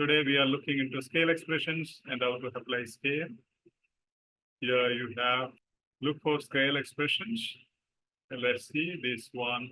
Today we are looking into scale expressions and how to apply scale. Here you have look for scale expressions. And let's see this one.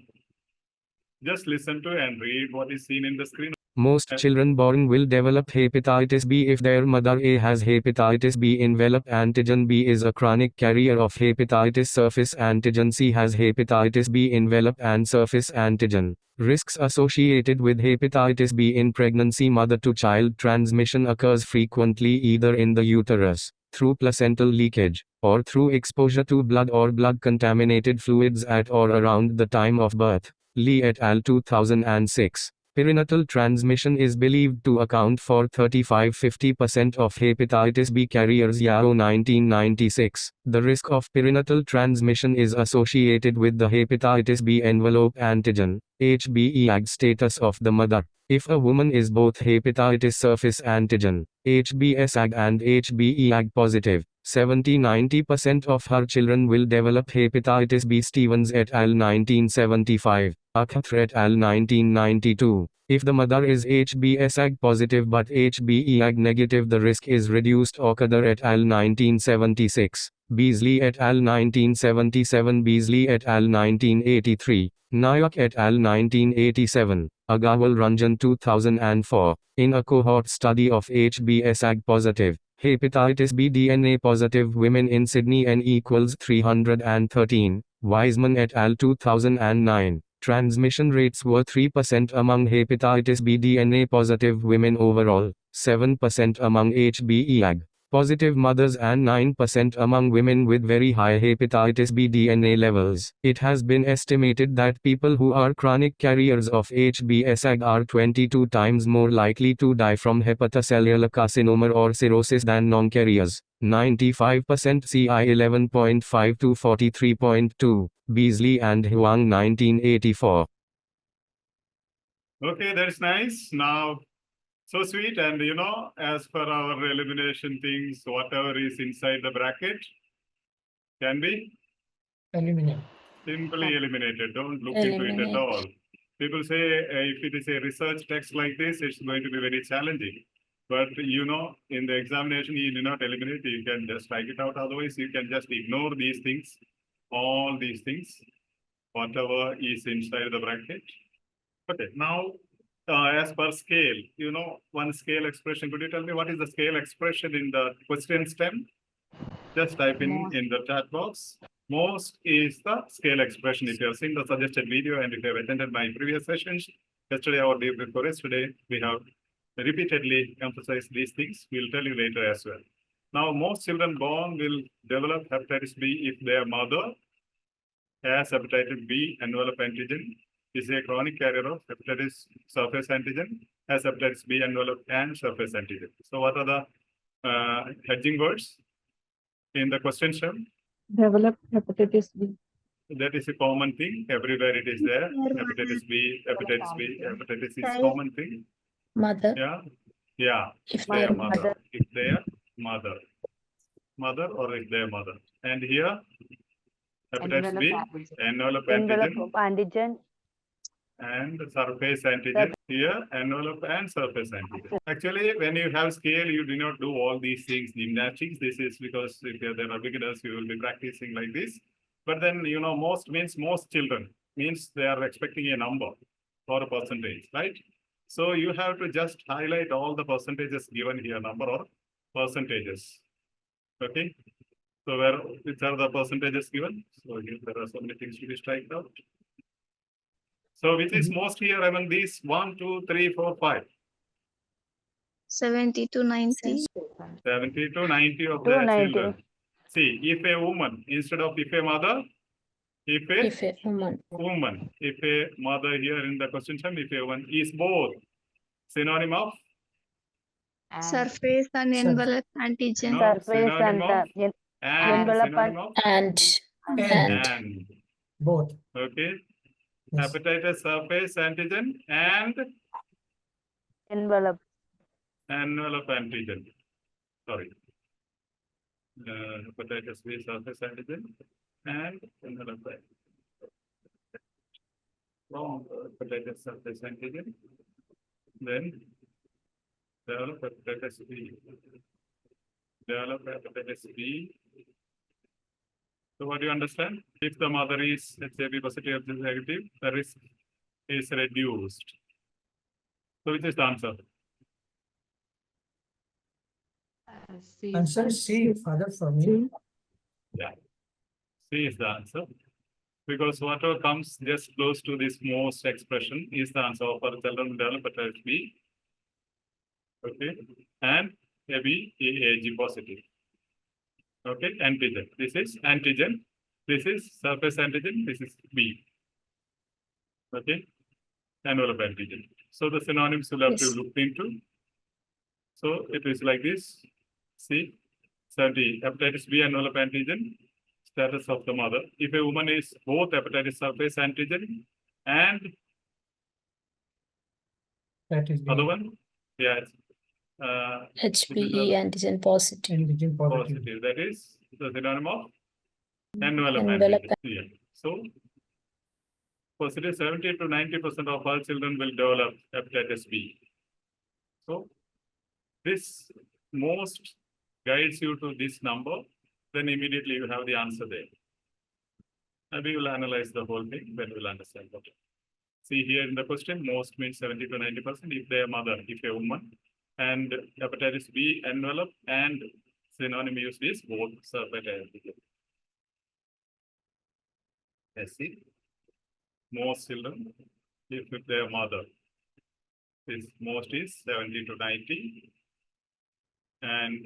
Just listen to and read what is seen in the screen. Most children born will develop hepatitis B if their mother A has hepatitis B envelope antigen. B is a chronic carrier of hepatitis surface antigen. C has hepatitis B envelope and surface antigen. Risks associated with hepatitis B in pregnancy. Mother-to-child transmission occurs frequently either in the uterus, through placental leakage, or through exposure to blood or blood-contaminated fluids at or around the time of birth. Lee et al. 2006. Perinatal transmission is believed to account for 35–50% of hepatitis B carriers. Yao 1996. The risk of perinatal transmission is associated with the hepatitis B envelope antigen, HBeAg status of the mother. If a woman is both hepatitis surface antigen, HBsAg and HBeAg positive, 70–90% of her children will develop hepatitis B. Stevens et al. 1975. Akhtar et al. 1992. If the mother is HBsAg positive but HBeAg negative, the risk is reduced. Okadar et al. 1976. Beasley et al. 1977. Beasley et al. 1983. Nayak et al. 1987. Agawal Ranjan 2004. In a cohort study of HBsAg positive, hepatitis B DNA positive women in Sydney N equals 313, Wiseman et al. 2009. Transmission rates were 3% among hepatitis B DNA positive women overall, 7% among HBeAg positive mothers and 9% among women with very high hepatitis B DNA levels. It has been estimated that people who are chronic carriers of HBsAg are 22 times more likely to die from hepatocellular carcinoma or cirrhosis than non-carriers. 95% CI 11.5 to 43.2. Beasley and Huang 1984. Okay, that's nice. Now, so sweet. And as per our elimination things, whatever is inside the bracket can be Eliminate. simply eliminated. Don't look into it at all. People say if it is a research text like this, it's going to be very challenging. But in the examination, you do not eliminate. You can just strike it out. Otherwise, you can just ignore these things, all these things, whatever is inside the bracket. Okay, now as per scale, one scale expression. Could you tell me what is the scale expression in the question stem? Just type in the chat box. Most is the scale expression. If you have seen the suggested video and if you have attended my previous sessions, yesterday or day before yesterday, we have repeatedly emphasized these things. We'll tell you later as well. Now, most children born will develop hepatitis B if their mother has hepatitis B envelope antigen, is a chronic carrier of hepatitis surface antigen, has hepatitis B envelope and surface antigen. So what are the hedging words in the question stem? Develop hepatitis B. That is a common thing. Everywhere it is there. Hepatitis B, hepatitis is common thing. Mother. Yeah. If their mother. If their mother. Mother or if their mother. And here, hepatitis B, envelope antigen. And surface antigen. Here, envelope and surface antigen. Actually, when you have scale, you do not do all these things, gymnastics. This is because if there are beginners, you will be practicing like this. But then, most means most children, means they are expecting a number or a percentage, right? So you have to just highlight all the percentages given here, number or percentages. Okay. So which are the percentages given? So here there are so many things to be striked out. So which is most here among these? 1, 2, 3, 4, 5. 70 to 90. 70 to 90 of the children. See, if a woman, instead of if a mother, if a woman. If a mother here in the question term, if a woman is both. Synonym of? Surface and envelope antigen. No, Surface synonym of? envelope Synonym of? And. Both. Okay. Yes. Hepatitis surface antigen and envelope. envelope antigen. Sorry. Hepatitis B surface antigen and envelope antigen. Wrong. Hepatitis surface antigen. Then Develop hepatitis B. Develop hepatitis B. So what do you understand? If the mother is HIV positive or negative, the risk is reduced. So which is the answer? Answer is C, father for me. Yeah. C is the answer. Because whatever comes just close to this most expression is the answer for children with develop hepatitis B. Okay. And AB, AAG positive. Okay. Antigen. This is antigen. This is surface antigen. This is B. Okay. Envelope antigen. So the synonyms will have to Yes. look into. So it is like this. See, 70 hepatitis B envelope antigen, status of the mother. If a woman is both hepatitis surface antigen and That is other B. one, yes, HBE antigen positive. Antigen positive. positive. That is the synonym of envelope Envelope. antigen. Yeah. So, positive 70 to 90% of all children will develop hepatitis B. So, this most guides you to this number, then immediately you have the answer there. And we will analyze the whole thing, then we'll understand better. See here in the question, most means 70 to 90% if they are mother, if a woman, and hepatitis B envelope and synonym used is both surface antigen. Yes, see, most children, if they are mother, this most is 70 to 90, and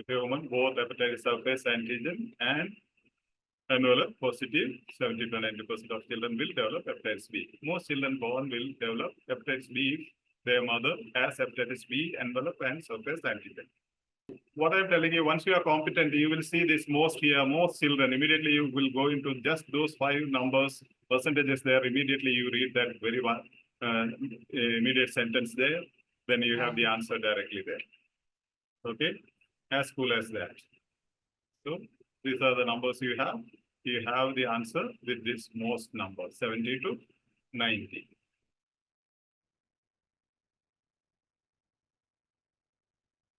if a woman, both hepatitis surface antigen and envelope positive, 70 to 90% of children will develop hepatitis B. Most children born will develop hepatitis B if their mother has hepatitis B envelope and surface antigen. What I'm telling you, once you are competent, you will see this most here, most children. Immediately you will go into just those 5 numbers, percentages there. Immediately you read that very one immediate sentence there. Then you have the answer directly there. Okay, as cool as that. So these are the numbers you have. You have the answer with this most number, 70 to 90.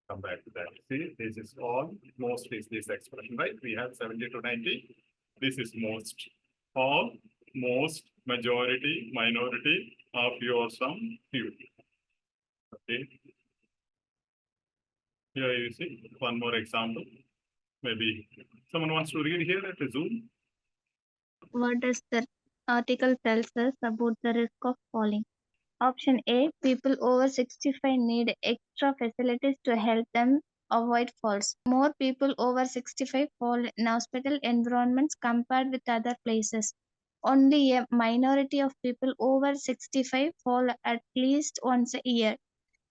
Come back to that. See, this is all, most is this expression, right? We have 70 to 90. This is most. All, most, majority, minority of your sum, few. Okay. Here you see one more example. Maybe someone wants to read here at the Zoom. What does the article tells us about the risk of falling? Option A, people over 65 need extra facilities to help them avoid falls. More people over 65 fall in hospital environments compared with other places. Only a minority of people over 65 fall at least once a year.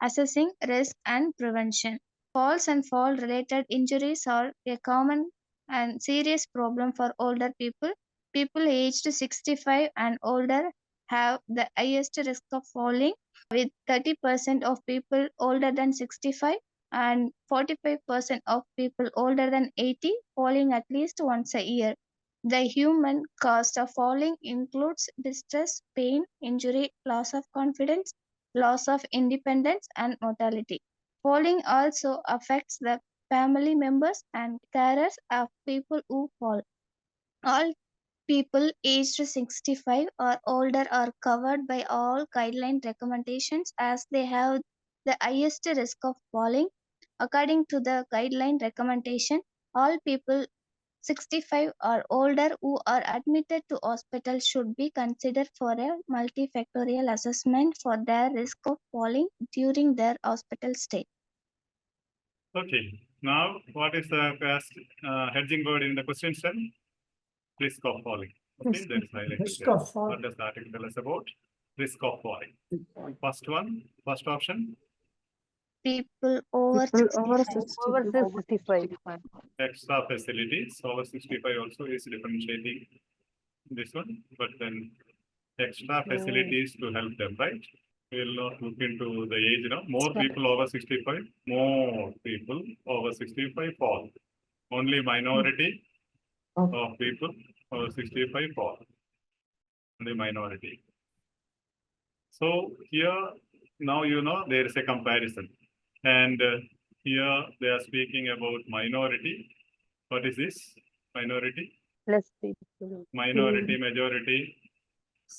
Assessing risk and prevention. Falls and fall related injuries are a common and serious problem for older people. People aged 65 and older have the highest risk of falling, with 30% of people older than 65 and 45% of people older than 80 falling at least once a year. The human cost of falling includes distress, pain, injury, loss of confidence, loss of independence, and mortality. Falling also affects the family members and carers of people who fall. All people aged 65 or older are covered by all guideline recommendations as they have the highest risk of falling. According to the guideline recommendation, all people 65 or older who are admitted to hospital should be considered for a multifactorial assessment for their risk of falling during their hospital stay. Okay. Now, what is the best hedging word in the question set? Risk of falling. Okay, that is highlighted Risk there. of fall. What does the article tell us about? Risk of falling. First one, first option, People over 65. extra facilities. Over 65 also is differentiating this one, but then extra facilities to help them, right? We will not look into the age now. More people over 65, more people over 65 fall. Only minority of people over 65 fall. Only minority. So here now you know there is a comparison. And here they are speaking about minority. What is this? Minority? Less people. Minority, majority,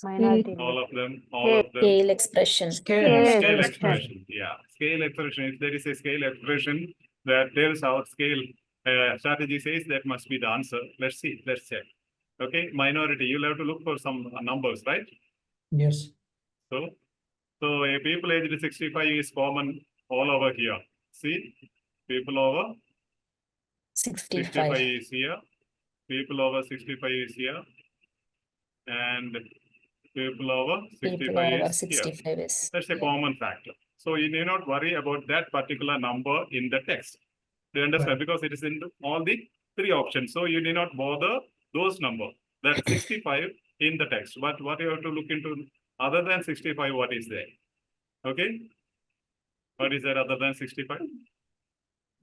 Minority. all of them. Scale expression. Scale expression. Yeah, scale expression. If there is a scale expression that tells how scale strategy says, that must be the answer. Let's see. Let's check. Okay, minority. You'll have to look for some numbers, right? Yes. So a people aged 65 is common all over here. See, people over 65 is here. People over 65 is here. And people over 65 is here. That's a common factor. So you need not worry about that particular number in the text. Do you understand? Right. Because it is in all the three options. So you need not bother those numbers. That's 65 in the text. But what you have to look into, other than 65, what is there? Okay? What is there other than 65?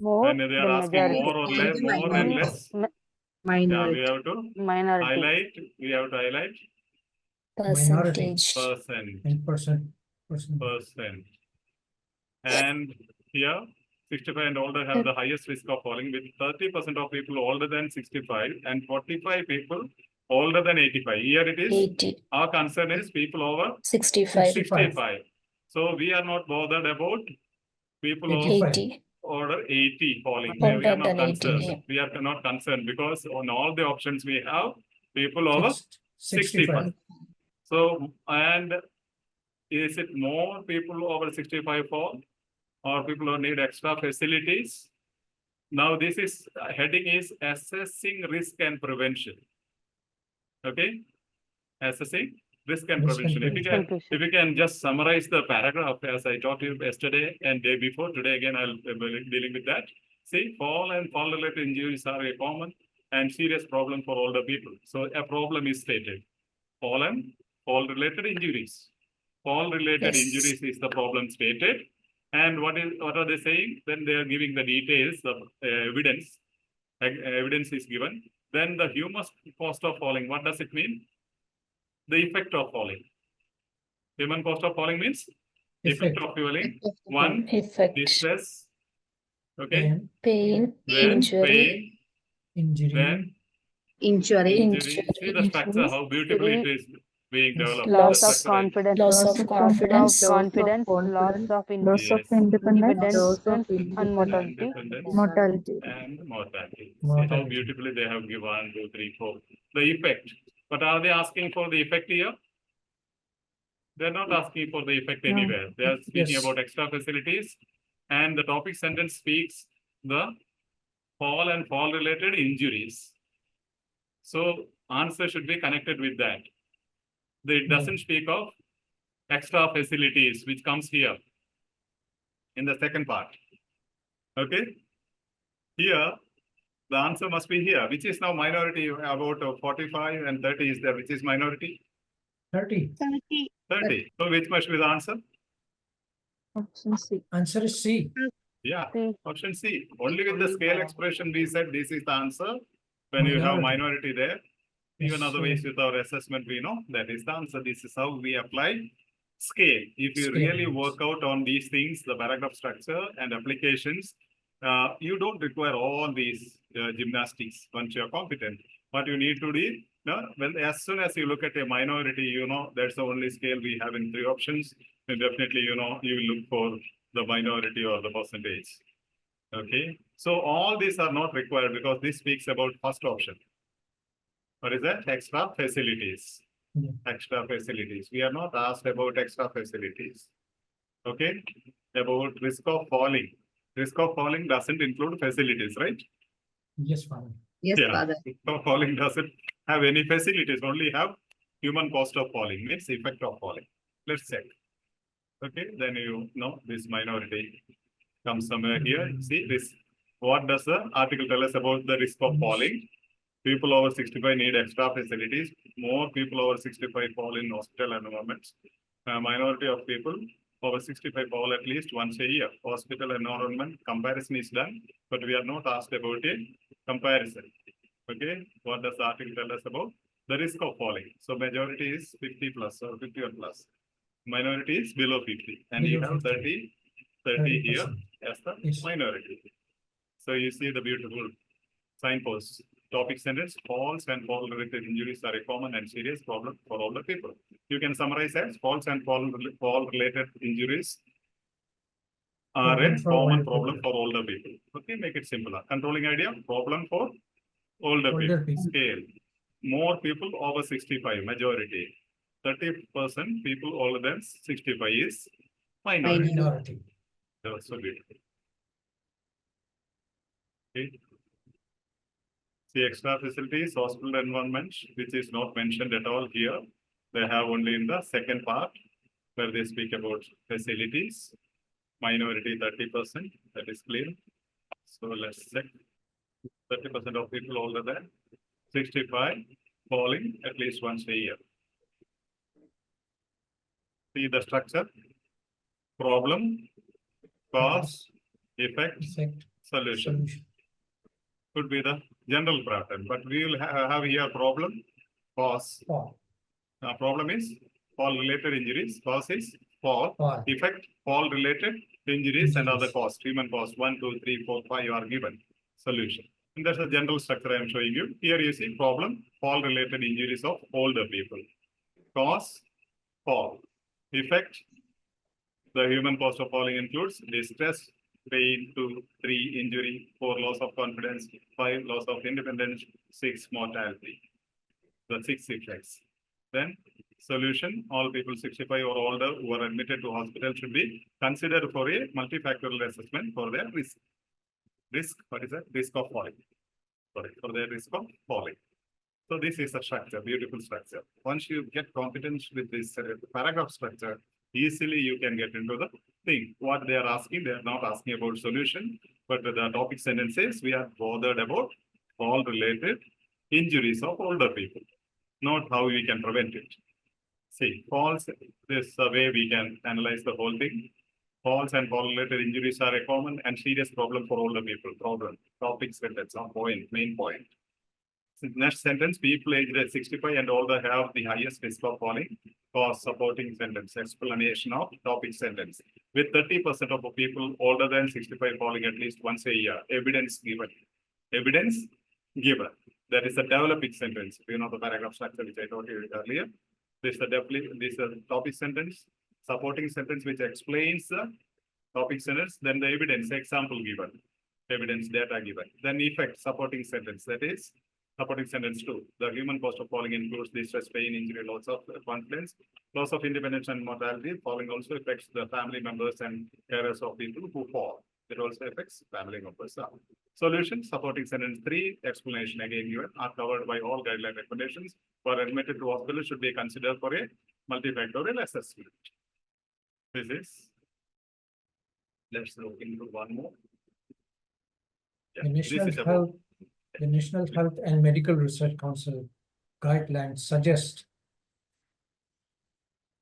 More When they are asking more or less, more and less, yeah, we have to Minority. highlight. We have to highlight Percentage. percent. And percent. And here, 65 and older have the highest risk of falling, with 30% of people older than 65 and 45 people older than 85. Here it is. 80. Our concern is people over 65. 65. So we are not bothered about people over 80. order 80 falling. Older We are not than 80, concerned. yeah. We are not concerned because on all the options we have people over 65. So, and is it more people over 65 fall, or people who need extra facilities? Now this is heading is assessing risk and prevention. Okay, assessing risk and prevention. If you can just summarize the paragraph as I taught you yesterday and day before, today again I'll be dealing with that. See, fall and fall related injuries are a common and serious problem for older people. So a problem is stated. Fall and fall related injuries. Fall related injuries is the problem stated. And what are they saying? Then they are giving the details, the evidence. Evidence is given. Then the human cost of falling. What does it mean? The effect of falling. Human cost of falling means effect of falling. One, distress. Okay. Pain. Then Injury. pain. Injury. Then Injury. see the structure, how beautifully it is being developed. Loss The of structure, right? confidence. Loss of confidence. Loss of Yes. independence, and mortality. Independence and mortality. See how Mortality. beautifully they have given 1, 2, 3, 4. The effect. But are they asking for the effect here? They're not asking for the effect anywhere. They are speaking Yes. about extra facilities. And the topic sentence speaks the fall and fall related injuries. So answer should be connected with that. It doesn't speak of extra facilities, which comes here in the second part. Okay. Here, the answer must be here, which is now minority. About 45 and 30 is there, which is minority. 30. 30. So which must be the answer? Option C. Answer is C. Yeah, C. option C. Only with the scale expression we said this is the answer. When you have minority there, even Yes, otherwise with our assessment we know that is the answer. This is how we apply scale. If you Scale, really yes. work out on these things, the paragraph structure and applications, you don't require all these gymnastics once you are competent. What you need to do, when as soon as you look at a minority, you know that's the only scale we have in 3 options. And definitely, you know, you will look for the minority or the percentage. Okay, so all these are not required because this speaks about first option. What is that? Extra facilities. Yeah. Extra facilities. We are not asked about extra facilities. Okay, about risk of falling. Risk of falling doesn't include facilities, right? Yes, Father. Yes, Yeah. Father. Risk of falling doesn't have any facilities, only have human cost of falling, means effect of falling. Let's check. Okay, then you know this minority comes somewhere here. See this. What does the article tell us about the risk of falling? People over 65 need extra facilities. More people over 65 fall in hospital environments. A minority of people over 65 fall at least once a year. Hospital environment comparison is done, but we are not asked about a comparison. Okay, what does the article tell us about the risk of falling? So majority is 50 plus or 51 plus. Minority is below 50. And you Below have 50. 30 here 30%. as the Yes. minority. So you see the beautiful signpost. Topic sentence, falls and fall-related injuries are a common and serious problem for older people. You can summarize as falls and fall-related injuries are a Problem for common older problem people. for older people. Okay, make it simpler. Controlling idea, problem for older Older people. people. Scale. More people over 65, majority. 30% people older than 65 is minority. Minority. That's so beautiful. Okay. See extra facilities, hospital environment, which is not mentioned at all here. They have only in the second part where they speak about facilities. Minority 30%, that is clear. So let's check. 30% of people older than 65 falling at least once a year. See the structure, problem, cause, effect, Effect. solution. Solution. Could be the general pattern, but we will have here problem, cause. Fall. Problem is fall-related injuries, cause is fall, Fall. effect, fall-related injuries and other Injuries. costs, human cost, 1, 2, 3, 4, 5 are given, solution. And that's the general structure I am showing you. Here you see problem, fall-related injuries of older people. Cause, fall. Effect, the human cost of falling includes distress, pain, 2, 3, injury, 4, loss of confidence, 5, loss of independence, 6, mortality. The 6 effects. Then solution, all people 65 or older who are admitted to hospital should be considered for a multifactorial assessment for their risk. Risk, what is that? Risk of falling. Sorry, for their risk of falling. So this is a structure, beautiful structure. Once you get confidence with this paragraph structure, easily you can get into the thing. What they are asking, they are not asking about solution, but the topic sentences, we are bothered about all related injuries of older people, not how we can prevent it. See, falls, this way we can analyze the whole thing. Falls and fall-related injuries are a common and serious problem for older people. Problem, topic sentence, on point, main point. Next sentence, people aged at 65 and older have the highest risk of falling. Cause, supporting sentence, explanation of topic sentence. With 30% of the people older than 65 falling at least once a year, evidence given. Evidence given. That is a developing sentence. You know the paragraph structure which I told you earlier. This is the topic sentence, supporting sentence which explains the topic sentence, then the evidence, example given, evidence data given. Then effect, supporting sentence, that is supporting sentence 2. The human cost of falling includes distress, pain, injury, loss of confidence, loss of independence and mortality. Falling also affects the family members and carers of people who fall. It also affects family members. Solution, supporting sentence 3, explanation again given, are covered by all guideline recommendations. For admitted to hospital should be considered for a multifactorial assessment. This is, let's look into one more. Yeah, The this National is about Health, the National Health and Medical Research Council guidelines suggest.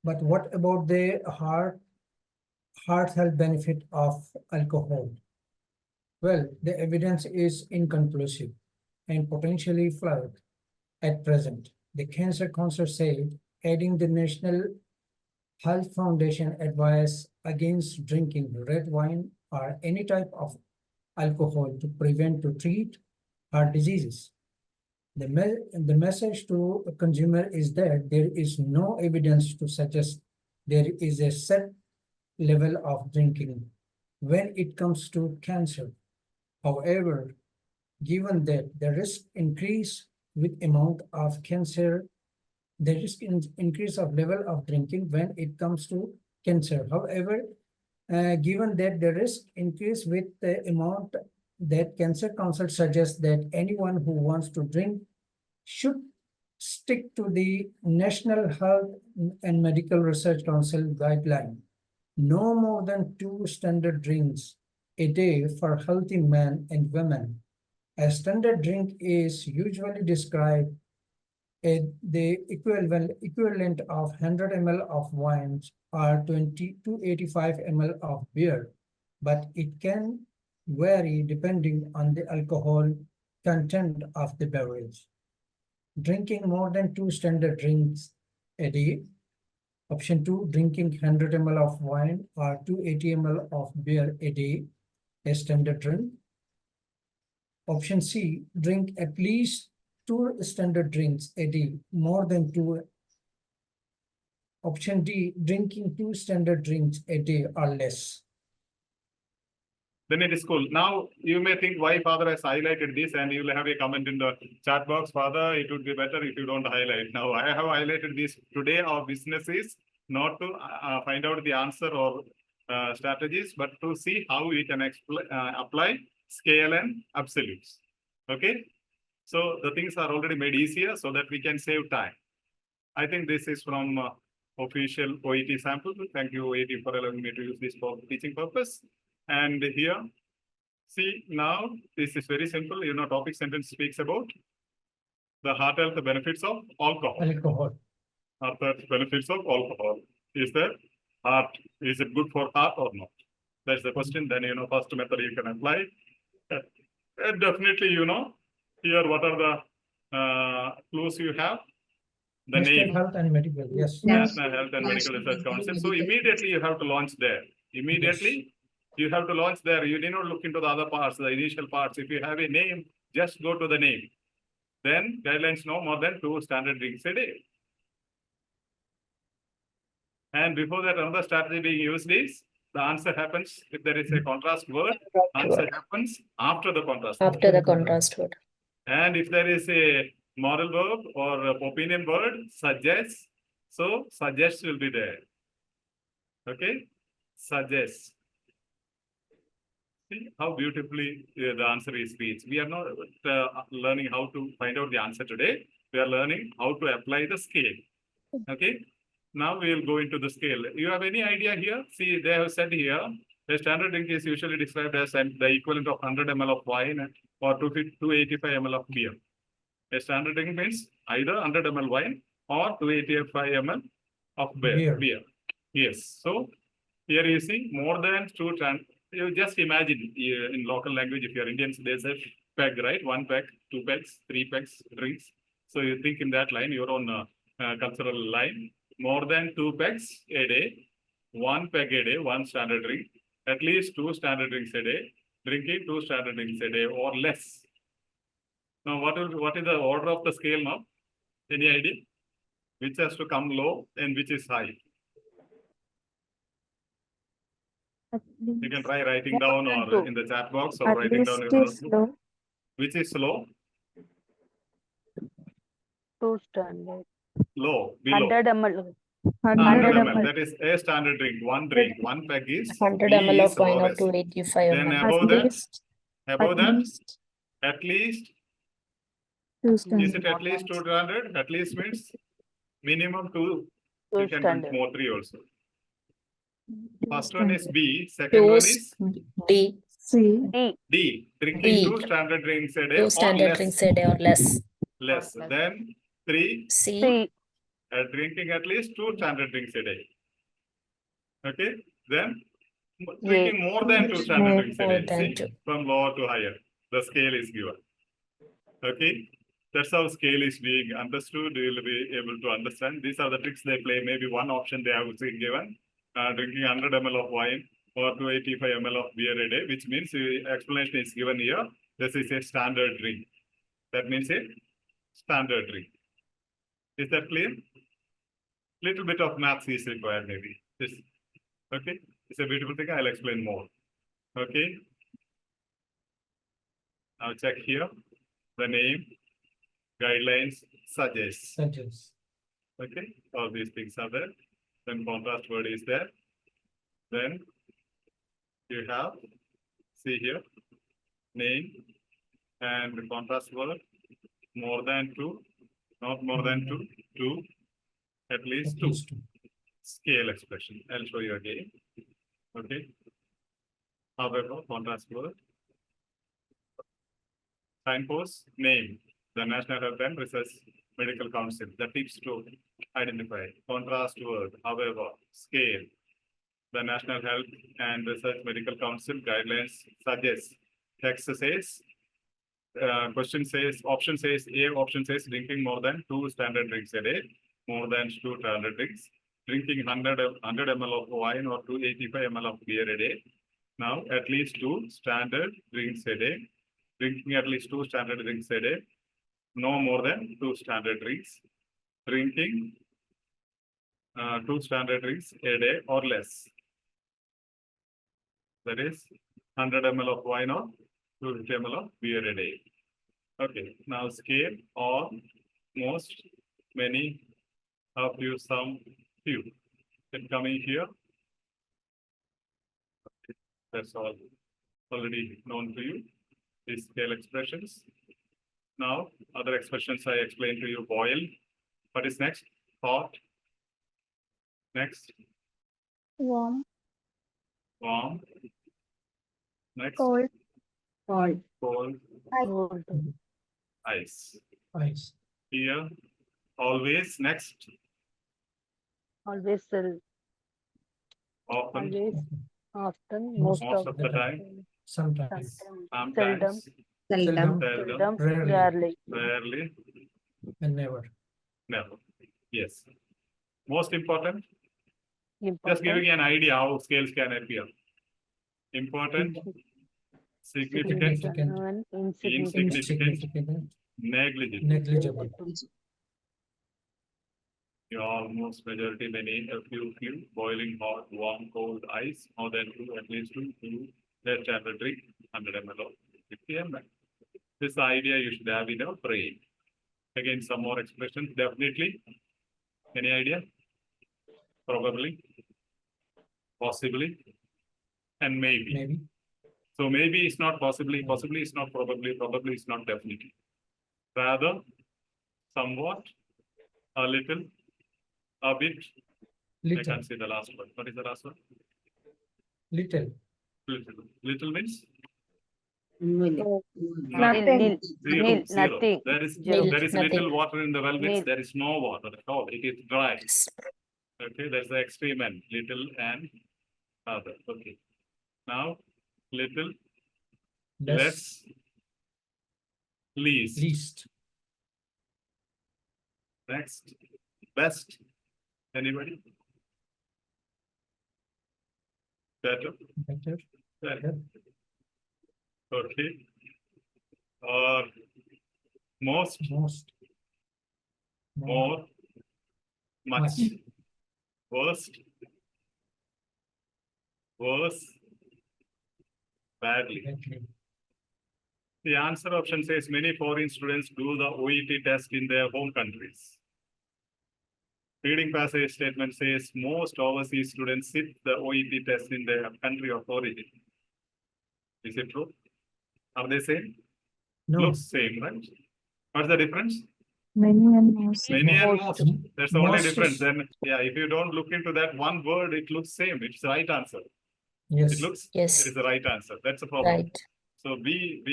But what about the heart health benefit of alcohol? Well, the evidence is inconclusive and potentially flawed at present. The Cancer Council said, adding the National Health Foundation advice against drinking red wine or any type of alcohol to prevent to treat heart diseases. The message to a consumer is that there is no evidence to suggest there is a set level of drinking when it comes to cancer. However, given that the risk increase with amount of cancer, the risk increase of level of drinking when it comes to cancer. However, given that the risk increase with the amount that Cancer Council suggests that anyone who wants to drink should stick to the National Health and Medical Research Council guideline. No more than 2 standard drinks a day for healthy men and women. A standard drink is usually described as the equivalent of 100 ml of wines or 20 to 85 ml of beer, but it can vary depending on the alcohol content of the beverage. Drinking more than 2 standard drinks a day Option 2, drinking 100 ml of wine or 280 ml of beer a day, a standard drink. Option C, drink at least 2 standard drinks a day, more than 2. Option D, drinking 2 standard drinks a day or less. Then it is cool. Now you may think why father has highlighted this, and you will have a comment in the chat box. Father, it would be better if you don't highlight. Now I have highlighted this. Today our business is not to find out the answer or strategies, but to see how we can apply scale and absolutes. Okay. So the things are already made easier so that we can save time. I think this is from official OET sample. Thank you, OET, for allowing me to use this for teaching purpose. And here, see, now this is very simple. You know, topic sentence speaks about the heart health benefits of alcohol. Alcohol. Heart health benefits of alcohol. Is it good for heart or not? That's the question. Then, you know, first method you can apply. And definitely, you know, here what are the clues you have? The National name. Health and Medical, yes. National Health and Medical Research Council. So immediately you have to launch there. Immediately you have to launch there. You need not look into the other parts, the initial parts. If you have a name, just go to the name. Then guidelines no more than 2 standard drinks a day. And before that, another strategy being used is the answer happens if there is a contrast word. Answer happens after the contrast word. After the contrast word. And if there is a modal verb or opinion word, suggests. So suggest will be there. Okay, suggest. See how beautifully the answer is reached. We are not learning how to find out the answer today. We are learning how to apply the scale. Okay. Now we will go into the scale. You have any idea here? See, they have said here, a standard drink is usually described as the equivalent of 100 ml of wine or 285 ml of beer. A standard drink means either 100 ml wine or 285 ml of beer. Yes. So here you see more than 2 you just imagine in local language, if you're Indians, there's a peg, right? 1 peg, 2 pegs, 3 pegs, drinks. So you think in that line, your own cultural line, more than 2 pegs a day, 1 peg a day, 1 standard drink, at least 2 standard drinks a day, drinking 2 standard drinks a day or less. Now, what is the order of the scale now? Any idea? Which has to come low and which is high? You can try writing down or in the chat box or writing down your notebook. Which is low? 2 standard. Low, below. 100 ml. 100 ml. That is a standard drink. 1 drink. 1 peg is 100 B ml is of wine or lowest. 285 Then ml. above that, at least. Is it at least 200? At least means minimum 2. You can drink more 3 also. First one is B. Second one is D. D. Drinking D. 2 standard drinks a day 2 or standard less. drinks a day or less. Less. Then 3. C. Drinking at least 2 standard drinks a day. Okay. Then drinking more than 2 standard drinks a More day. than See, 2. from lower to higher, the scale is given. Okay. That's how scale is being understood. You will be able to understand. These are the tricks they play. Maybe one option they have given, drinking 100 ml of wine or 285 ml of beer a day, which means explanation is given here. This is a standard drink. That means a standard drink. Is that clear? Little bit of maths is required maybe. This, okay. It's a beautiful thing. I'll explain more. Okay. Now check here. The name, guidelines, suggests. Okay. All these things are there. Then contrast word is there. Then you have, see here, name and the contrast word, more than 2, not more than 2, 2, at least 2. Scale expression. I'll show you again. Okay. However, contrast word. Signpost, name, the National Health and Research Medical Council, the tips to identify. Contrast word, however, scale, the National Health and Research Medical Council guidelines suggests. Text says, question says, option says, A option says drinking more than 2 standard drinks a day, more than 2 standard drinks. drinking 100 ml of wine or 285 ml of beer a day. Now, at least 2 standard drinks a day. Drinking at least 2 standard drinks a day. No more than 2 standard drinks. Drinking 2 standard drinks a day or less. That is 100 ml of wine or 250 ml of beer a day. Okay, now scale or most, many, of you, some, few. Then coming here. Okay, that's all already known to you. These scale expressions. Now, other expressions I explained to you. Boil. What is next? Hot. Next, Warm, warm. Next, cold, Cold. cold, Cold. ice. Ice. Here, always. Next, Always. often, Always. Often. Most Most of the time, Sometimes. sometimes, Seldom. seldom, Rarely. rarely, And never. never. Yes. Most important, just Important. giving an idea how scales can appear. Important, significant, Significant. Insignificant. Insignificant. negligible. Negligible. You almost majority, many, a few, boiling hot, warm, cold, ice, more than 2, at least 2, their standard drink, 100 ml of 50 ml. This is the idea you should have in your brain. Again, some more expressions, definitely. Any idea? Probably, possibly, and maybe. Maybe. So maybe it's not possibly it's not probably it's not definitely. Rather, somewhat, a little, a bit. I Little. can't say the last one. What is the last one? Little. Little means Nil. Nothing. zero. Nil. Zero. Nothing. There is Nil, there is nothing. little water in the well Nil. there is no water at all. It is dry. Yes. Okay, there's the extreme end, little and other. Okay. Now, little, less, least. Least. Next, best. Anybody? Better. Better. Better. Okay. Or most, Most. more, much. Worst, worse, badly. Badly. The answer option says many foreign students do the OET test in their home countries. Reading passage statement says most overseas students sit the OET test in their country of origin. Is it true? Are they same? No. Looks same, right? What's the difference? many and most. Many and Most. most. That's the only Most difference. is- Then, yeah, if you don't look into that one word, it looks same. It's the right answer. Yes. It looks, Yes. it is the right answer. That's the problem. Right. So be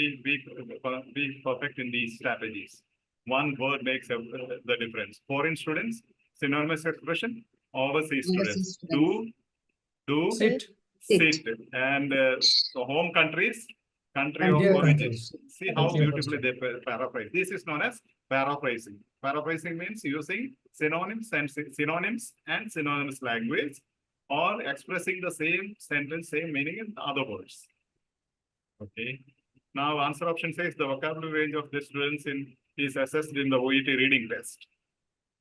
perfect in these strategies. One word makes the difference. Foreign students, synonymous expression. Overseas students, do, Sit. sit. And the home countries, country of Their origin. countries. See how Country of beautifully they paraphrase. This is known as paraphrasing. Paraphrasing means using synonyms and synonymous language, or expressing the same sentence, same meaning in other words. Okay. Now, answer option says the vocabulary range of the students is assessed in the OET reading test.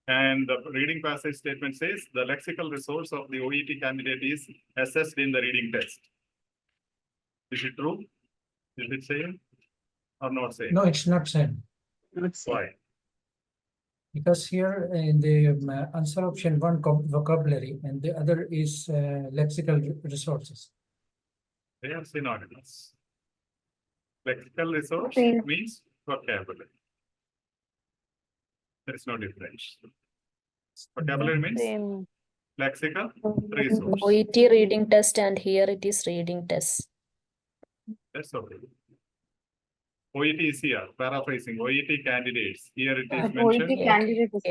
And the reading passage statement says the lexical resource of the OET candidate is assessed in the reading test. Is it true? Is it same or not same? No, it's not same. Why? Because here in the answer option one vocabulary and the other is lexical resources. They are synonymous. Lexical resource Okay. means vocabulary. There is no difference. Vocabulary means Same. lexical resource. OET reading test and here it is reading test. That's okay. OET is here, paraphrasing, OET candidates. Here it is mentioned.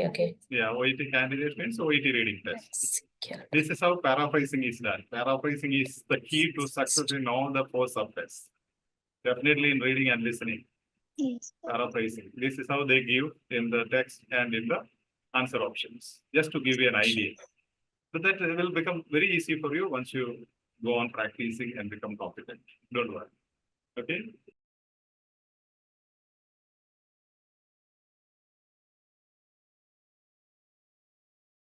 Okay. Yeah, OET candidate means OET reading test. Secure. This is how paraphrasing is done. Paraphrasing is the key to success in all the 4 subtests. Definitely in reading and listening. Yes. Paraphrasing. This is how they give in the text and in the answer options. Just to give you an idea. But that will become very easy for you once you go on practicing and become competent. Don't worry. Okay.